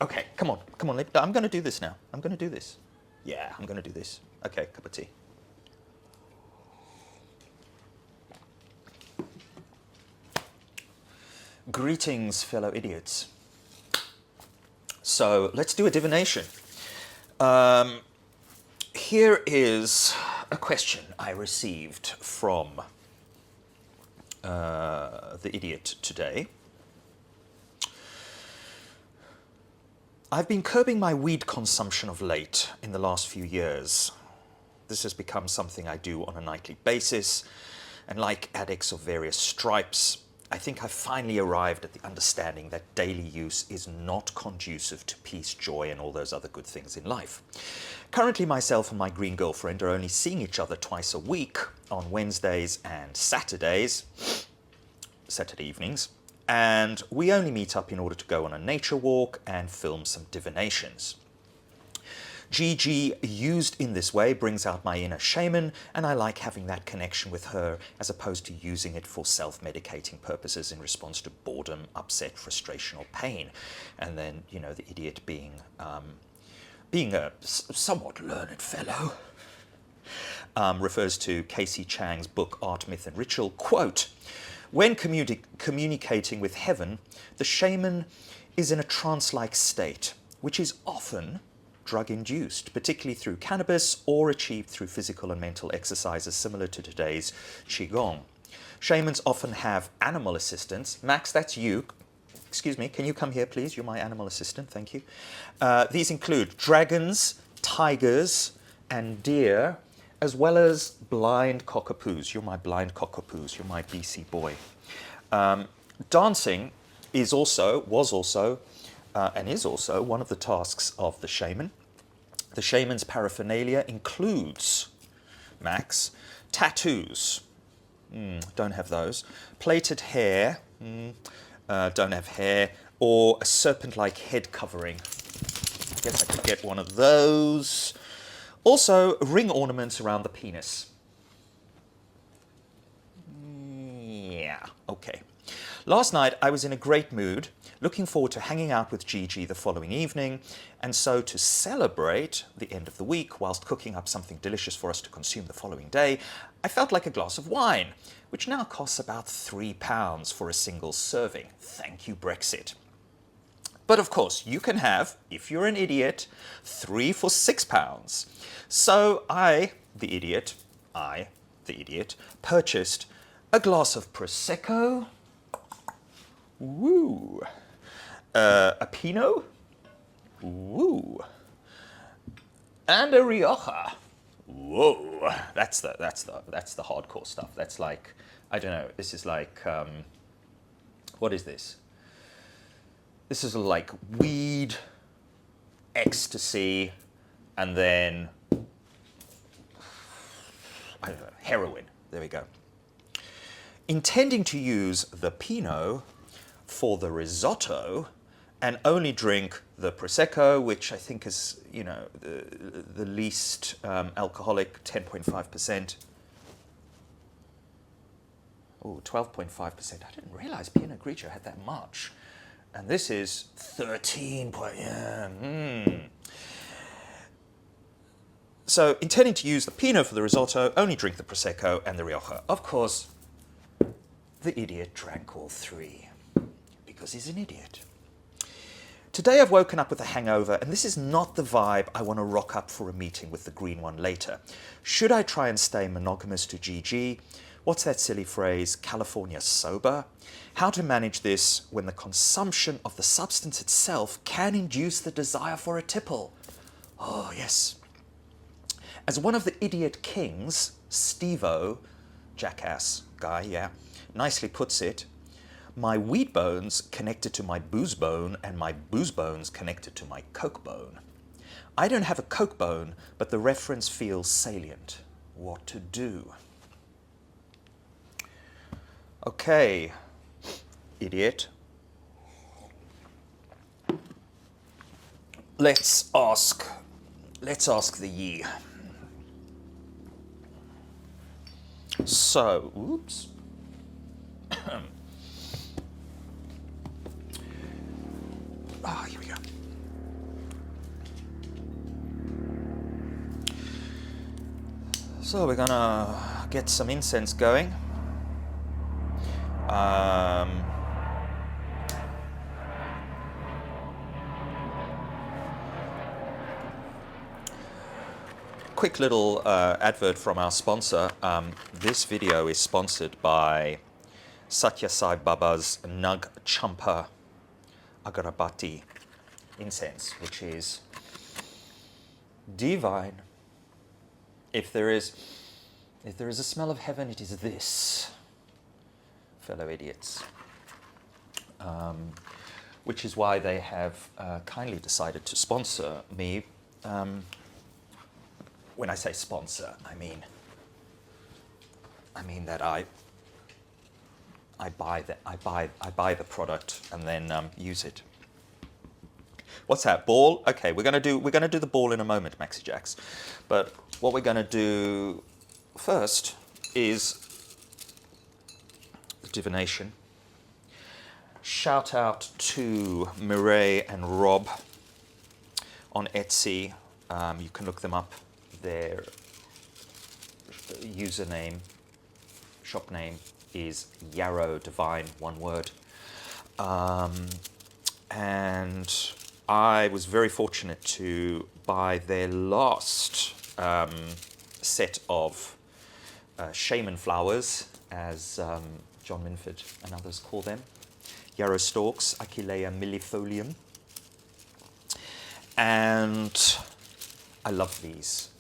Okay, come on. I'm going to do this now. I'm going to do this. Yeah, I'm going to do this. Okay, cup of tea. Greetings, fellow idiots. So let's do a divination. Here is a question I received from the idiot today. I've been curbing my weed consumption of late in the last few years. This has become something I do on a nightly basis, and like addicts of various stripes, I think I've finally arrived at the understanding that daily use is not conducive to peace, joy, and all those other good things in life. Currently, myself and my green girlfriend are only seeing each other twice a week on Wednesdays and Saturday evenings, and we only meet up in order to go on a nature walk and film some divinations. GG, used in this way, brings out my inner shaman, and I like having that connection with her as opposed to using it for self-medicating purposes in response to boredom, upset, frustration, or pain. And then, you know, the idiot being a somewhat learned fellow, refers to Casey Chang's book, Art, Myth, and Ritual, quote, "When communicating with heaven, the shaman is in a trance-like state, which is often drug-induced, particularly through cannabis or achieved through physical and mental exercises similar to today's Qigong. Shamans often have animal assistants." Max, that's you. Excuse me, can you come here, please? You're my animal assistant, thank you. These include dragons, tigers, and deer, as well as blind cockapoos. You're my blind cockapoos. You're my BC boy. Dancing was also, and is also one of the tasks of the shaman. The shaman's paraphernalia includes, Max, tattoos. Don't have those. Plaited hair. Don't have hair. Or a serpent-like head covering. I guess I could get one of those. Also, ring ornaments around the penis. Yeah, okay. Last night, I was in a great mood, looking forward to hanging out with Gigi the following evening, and so to celebrate the end of the week whilst cooking up something delicious for us to consume the following day, I felt like a glass of wine, which now costs about £3 for a single serving. Thank you, Brexit. But of course, you can have, if you're an idiot, 3 for £6. So I, the idiot, purchased a glass of Prosecco, woo, a Pinot, woo, and a Rioja. Whoa, that's the hardcore stuff. That's like, I don't know, this is like, what is this? This is like weed, ecstasy, and then, I don't know, heroin. There we go. Intending to use the Pinot for the risotto and only drink the Prosecco, which I think is, you know, the least alcoholic, 10.5%. Oh, 12.5%. I didn't realize Pinot Grigio had that much. And this is 13. So, intending to use the Pinot for the risotto, only drink the Prosecco and the Rioja. Of course, the idiot drank all 3, because he's an idiot. Today I've woken up with a hangover, and this is not the vibe I want to rock up for a meeting with the green one later. Should I try and stay monogamous to GG? What's that silly phrase, California sober? How to manage this when the consumption of the substance itself can induce the desire for a tipple? Oh, yes. As one of the idiot kings, Steve-O, jackass guy, yeah, nicely puts it, my weed bones connected to my booze bone and my booze bones connected to my coke bone. I don't have a coke bone, but the reference feels salient. What to do? Okay, idiot. Let's ask the ye. So, oops. Here we go. So we're gonna get some incense going. Quick little advert from our sponsor. This video is sponsored by Satya Sai Baba's Nag Champa Agarabati incense, which is divine. If there is a smell of heaven, it is this, fellow idiots. Which is why they have kindly decided to sponsor me. When I say sponsor, I mean that I buy the product and then use it. What's that, ball? Okay, we're gonna do the ball in a moment, Maxi Jacks. But what we're gonna do first is the divination. Shout out to Mireille and Rob on Etsy. You can look them up. Their username, shop name is Yarrow Divine, one word. And I was very fortunate to buy their last set of shaman flowers, as John Minford and others call them. Yarrow stalks, Achillea millifolium. And I love these.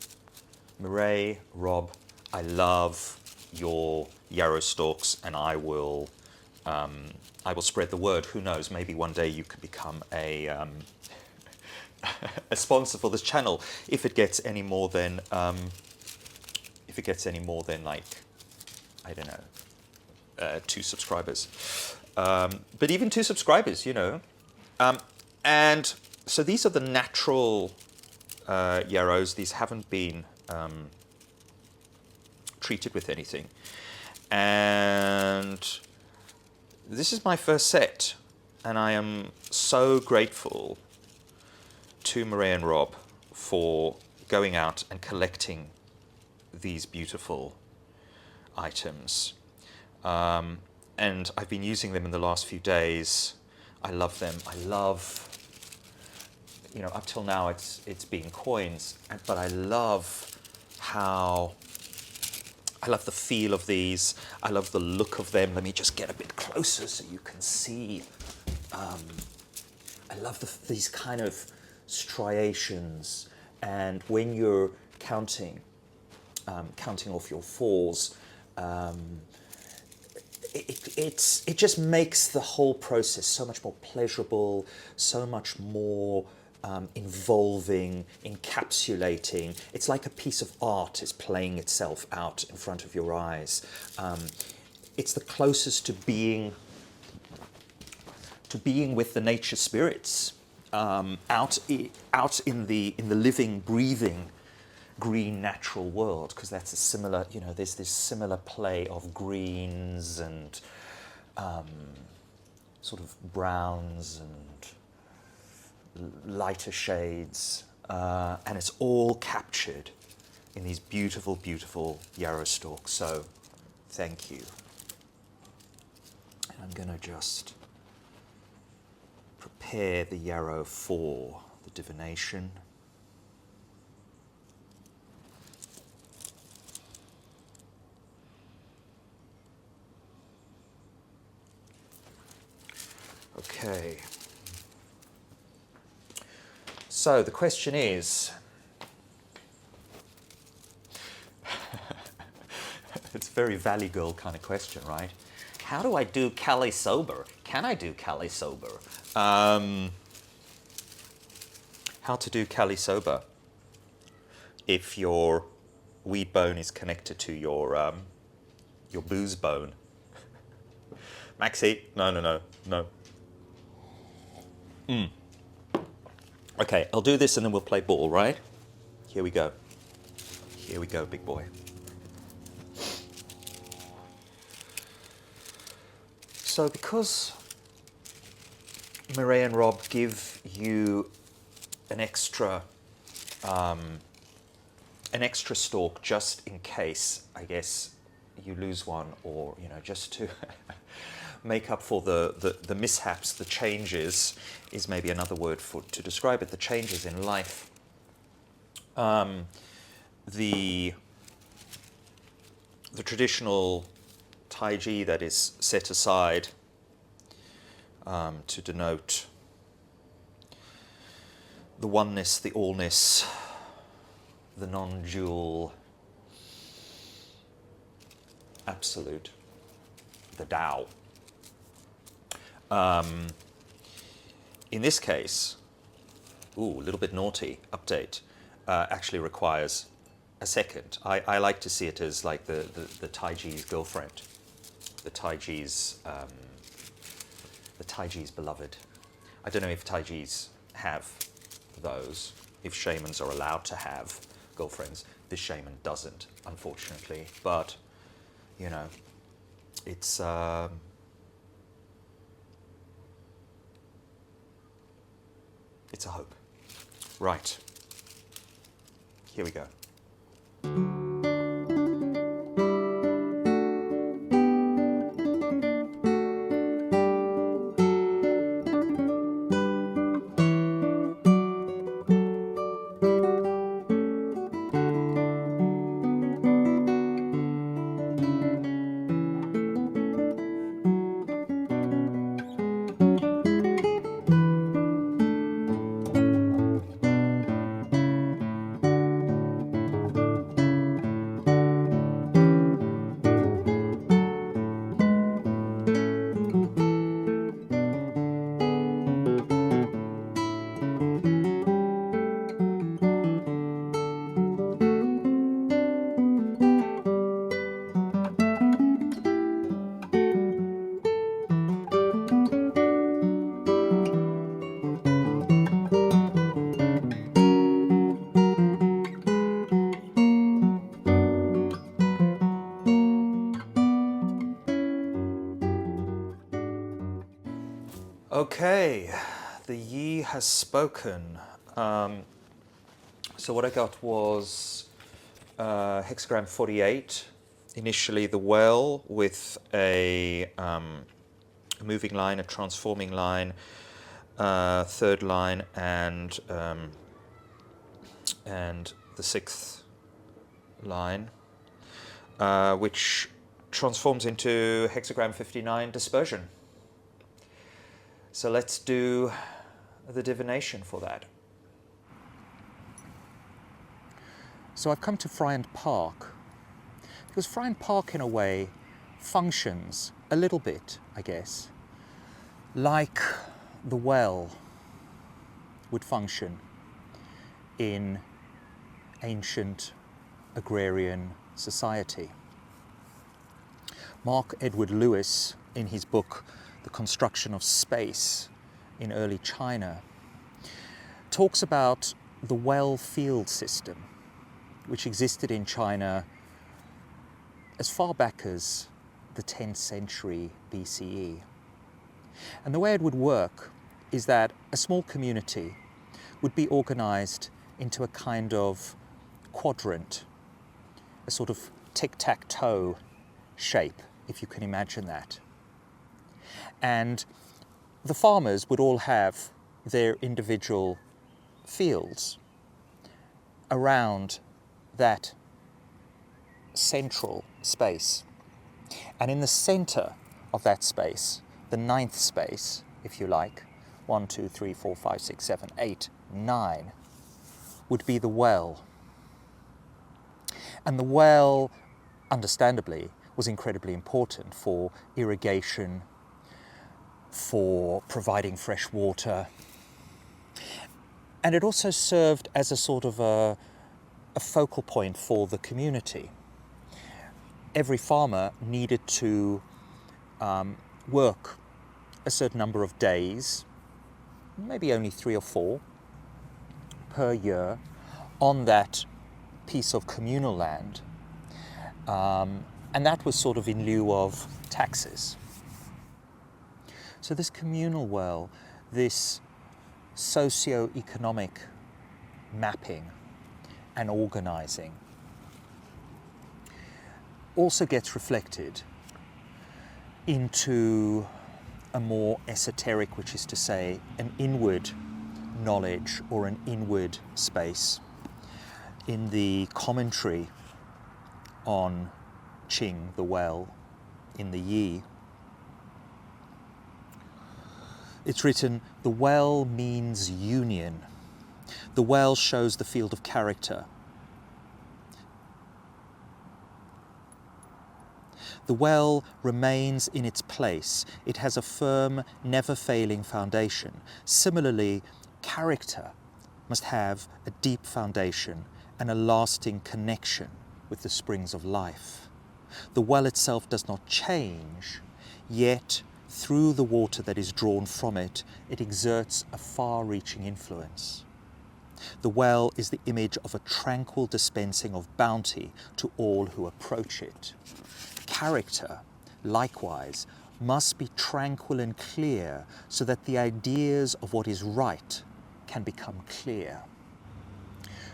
Mireille, Rob, I love your yarrow stalks, and I will spread the word. Who knows? Maybe one day you could become a a sponsor for this channel if it gets any more than like, I don't know, 2 subscribers. But even 2 subscribers, you know. And so these are the natural yarrows. These haven't been treated with anything. And this is my first set, and I am so grateful to Mireille and Rob for going out and collecting these beautiful items. And I've been using them in the last few days. I love them. I love, you know, up till now it's been coins, but I love the feel of these. I love the look of them. Let me just get a bit closer so you can see. I love these kind of striations, and when you're counting off your falls, it just makes the whole process so much more pleasurable, so much more involving, encapsulating. It's like a piece of art is playing itself out in front of your eyes. It's the closest to being with the nature spirits, out in the living, breathing, green natural world, because that's a similar, you know, there's this similar play of greens and sort of browns and lighter shades, and it's all captured in these beautiful, beautiful yarrow stalks. So thank you. And I'm going to just prepare the yarrow for the divination. Okay. So the question is, it's a very Valley Girl kind of question, right? How do I do Cali sober? Can I do Cali sober? How to do Cali sober if your weed bone is connected to your booze bone? Maxi, no. Okay, I'll do this and then we'll play ball, right? Here we go. Here we go, big boy. So because Mireille and Rob give you an extra stalk just in case, I guess, you lose one, or just to make up for the mishaps, the changes is maybe another word to describe it, the changes in life. The traditional taiji that is set aside to denote the oneness, the allness, the non-dual absolute, the Tao. In this case, a little bit naughty, update, actually requires a second. I like to see it as like the Taiji's girlfriend, the Taiji's beloved. I don't know if Taijis have those, if shamans are allowed to have girlfriends. This shaman doesn't, unfortunately, but it's a hope. Right, here we go. Okay, the Yi has spoken. So what I got was hexagram 48, initially the well with a moving line, a transforming line, third line, and the sixth line, which transforms into hexagram 59, dispersion. So let's do the divination for that. So I've come to Friend Park, because Friend Park in a way functions a little bit, I guess, like the well would function in ancient agrarian society. Mark Edward Lewis, in his book The Construction of Space in Early China, talks about the well field system, which existed in China as far back as the 10th century BCE. And the way it would work is that a small community would be organized into a kind of quadrant, a sort of tic-tac-toe shape, if you can imagine that. And the farmers would all have their individual fields around that central space. And in the center of that space, the ninth space, if you like, 1, 2, 3, 4, 5, 6, 7, 8, 9, would be the well. And the well, understandably, was incredibly important for irrigation, for providing fresh water. And it also served as a sort of a focal point for the community. Every farmer needed to work a certain number of days, maybe only 3 or 4 per year, on that piece of communal land. And that was sort of in lieu of taxes. So this communal well this socio-economic mapping and organizing also gets reflected into a more esoteric, which is to say, an inward knowledge or an inward space. In the commentary on Ching, the well, in the Yi, it's written, the well means union. The well shows the field of character. The well remains in its place. It has a firm, never-failing foundation. Similarly, character must have a deep foundation and a lasting connection with the springs of life. The well itself does not change, yet through the water that is drawn from it, it exerts a far-reaching influence. The well is the image of a tranquil dispensing of bounty to all who approach it. Character, likewise, must be tranquil and clear so that the ideas of what is right can become clear.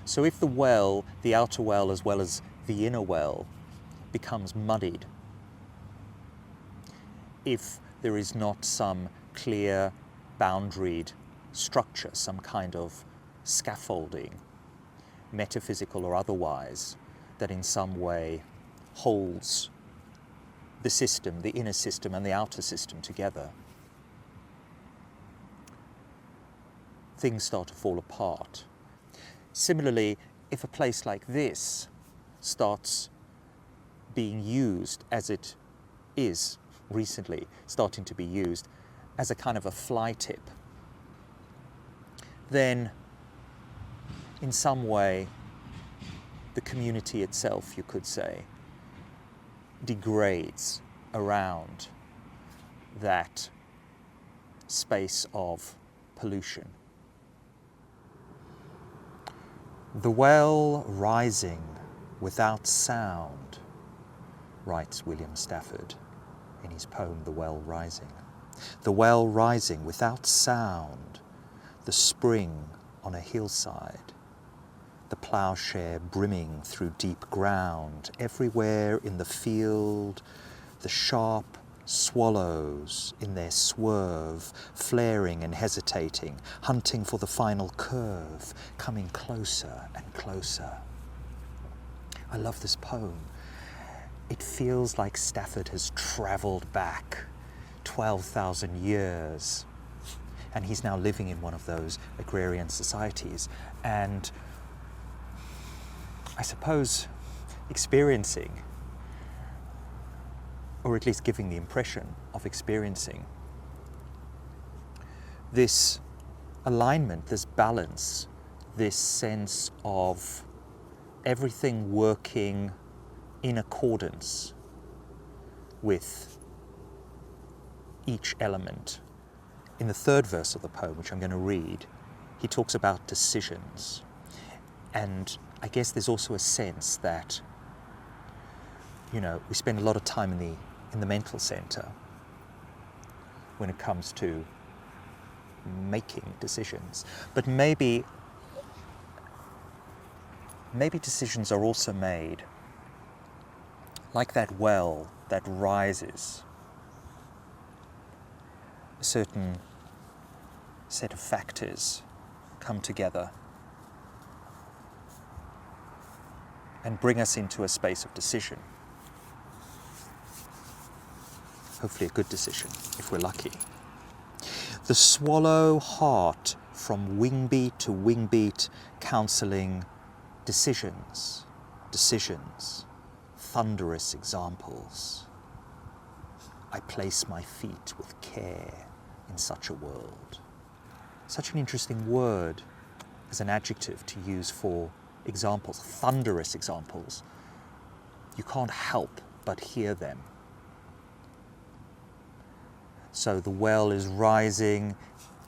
So if the well, the outer well as well as the inner well, becomes muddied, if there is not some clear boundaried structure, some kind of scaffolding, metaphysical or otherwise, that in some way holds the system, the inner system and the outer system together, things start to fall apart. Similarly, if a place like this starts being used as it is recently starting to be used as a kind of a fly tip, then in some way the community itself, you could say, degrades around that space of pollution. The well rising without sound, writes William Stafford in his poem The Well Rising. The well rising without sound, the spring on a hillside, the plowshare brimming through deep ground, everywhere in the field, the sharp swallows in their swerve, flaring and hesitating, hunting for the final curve, coming closer and closer. I love this poem. It feels like Stafford has travelled back 12,000 years, and he's now living in one of those agrarian societies, and I suppose experiencing, or at least giving the impression of experiencing, this alignment, this balance, this sense of everything working in accordance with each element. In the third verse of the poem, which I'm going to read, he talks about decisions. And I guess there's also a sense that, you know, we spend a lot of time in the mental center when it comes to making decisions. But maybe decisions are also made like that well that rises. A certain set of factors come together and bring us into a space of decision. Hopefully a good decision, if we're lucky. The swallow heart from wingbeat to wingbeat, counselling decisions, thunderous examples. I place my feet with care in such a world. Such an interesting word as an adjective to use for examples, thunderous examples. You can't help but hear them. So the well is rising,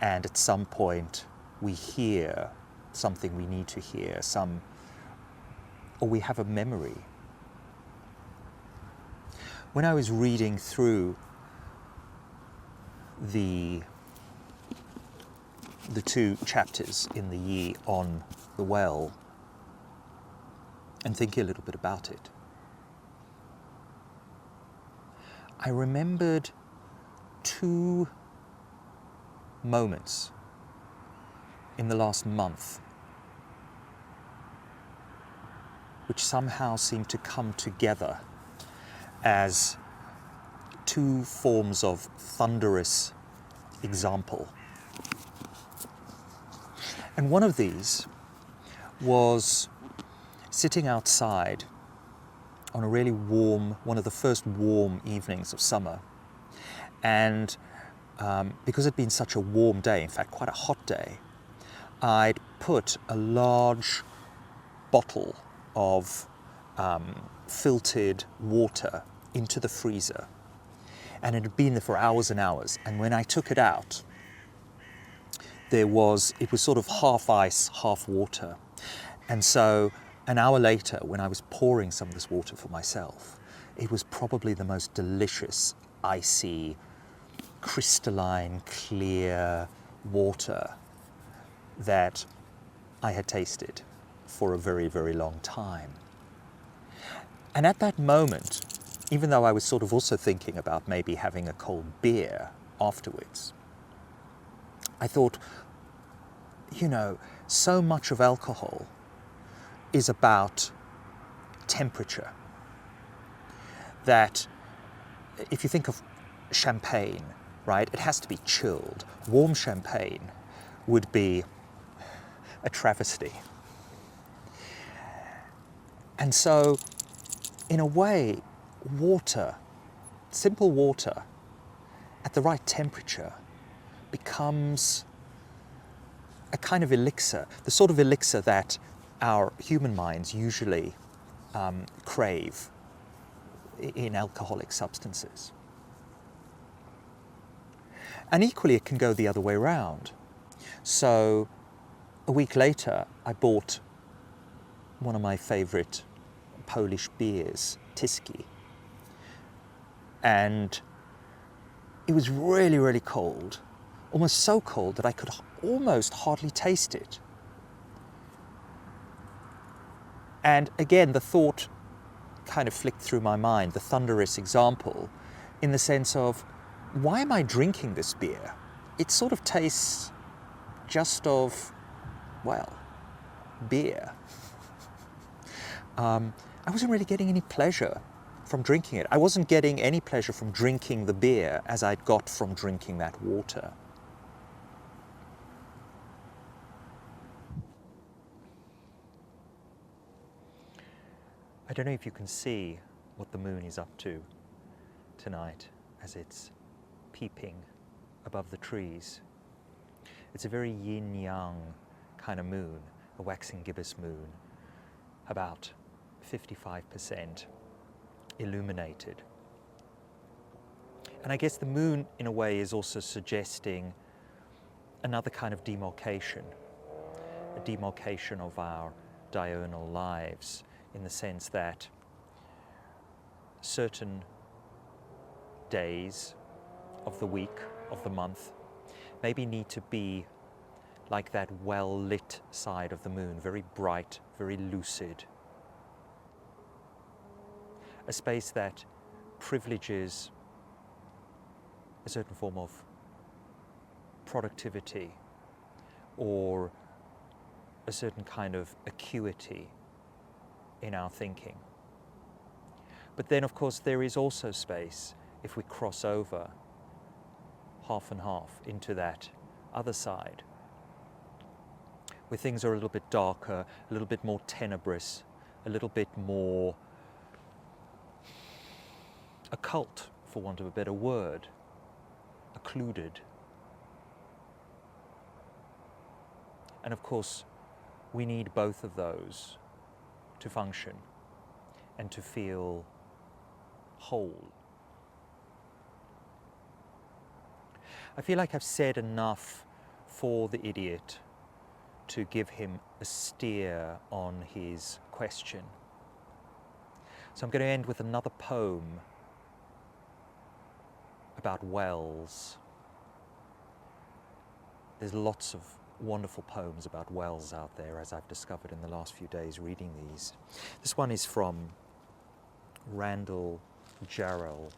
and at some point we hear something we need to hear, or we have a memory. When I was reading through the the two chapters in the Yi on the well and thinking a little bit about it, I remembered two moments in the last month which somehow seemed to come together as two forms of thunderous example. And one of these was sitting outside on a really warm, one of the first warm evenings of summer. And because it'd been such a warm day, in fact quite a hot day, I'd put a large bottle of filtered water into the freezer, and it had been there for hours and hours. And when I took it out, it was sort of half ice, half water. And so an hour later, when I was pouring some of this water for myself, it was probably the most delicious, icy, crystalline, clear water that I had tasted for a very, very long time. And at that moment, even though I was sort of also thinking about maybe having a cold beer afterwards, I thought, you know, so much of alcohol is about temperature, that if you think of champagne, right, it has to be chilled. Warm champagne would be a travesty. And so, in a way, water, simple water, at the right temperature, becomes a kind of elixir, the sort of elixir that our human minds usually crave in alcoholic substances. And equally, it can go the other way around. So, a week later, I bought one of my favorite Polish beers, Tiski. And it was really, really cold, almost so cold that I could almost hardly taste it. And again, the thought kind of flicked through my mind, the thunderous example, in the sense of, why am I drinking this beer? It sort of tastes just of, well, beer. I wasn't really getting any pleasure from drinking it. I wasn't getting any pleasure from drinking the beer as I'd got from drinking that water. I don't know if you can see what the moon is up to tonight as it's peeping above the trees. It's a very yin-yang kind of moon, a waxing gibbous moon, about 55% illuminated. And I guess the moon, in a way, is also suggesting another kind of demarcation, a demarcation of our diurnal lives, in the sense that certain days of the week, of the month, maybe need to be like that well-lit side of the moon, very bright, very lucid. A space that privileges a certain form of productivity or a certain kind of acuity in our thinking. But then, of course, there is also space, if we cross over half and half into that other side, where things are a little bit darker, a little bit more tenebrous, a little bit more occult, for want of a better word, occluded. And of course, we need both of those to function and to feel whole. I feel like I've said enough for the idiot to give him a steer on his question. So I'm going to end with another poem about wells. There's lots of wonderful poems about wells out there, as I've discovered in the last few days reading these. This one is from Randall Jarrell,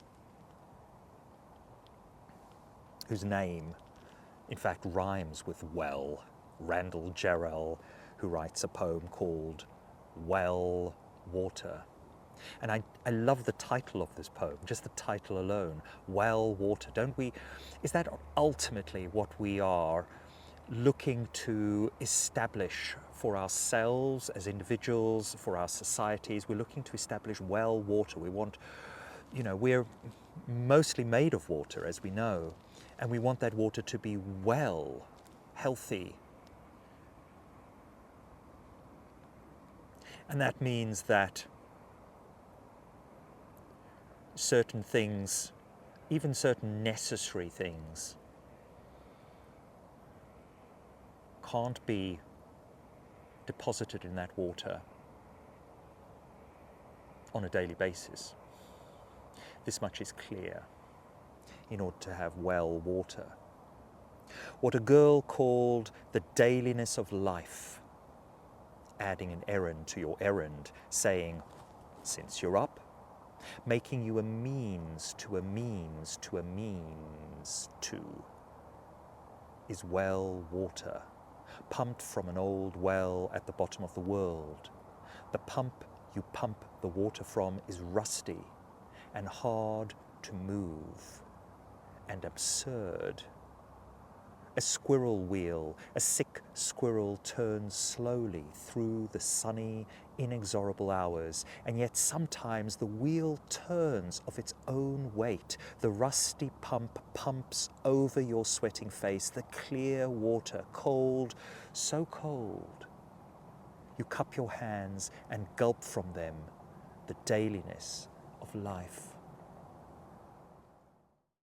whose name, in fact, rhymes with well. Randall Jarrell, who writes a poem called Well Water. And I love the title of this poem, just the title alone, Well Water. Don't we, is that ultimately what we are looking to establish for ourselves as individuals, for our societies? We're looking to establish well water. We want, you know, we're mostly made of water, as we know, and we want that water to be well, healthy. And that means that certain things, even certain necessary things, can't be deposited in that water on a daily basis. This much is clear in order to have well water. What a girl called the dailiness of life, adding an errand to your errand, saying, since you're up, making you a means to a means to a means to, is well water, pumped from an old well at the bottom of the world. The pump you pump the water from is rusty and hard to move and absurd. A squirrel wheel, a sick squirrel turns slowly through the sunny, inexorable hours, and yet sometimes the wheel turns of its own weight. The rusty pump pumps over your sweating face the clear water, cold, so cold. You cup your hands and gulp from them the dailiness of life.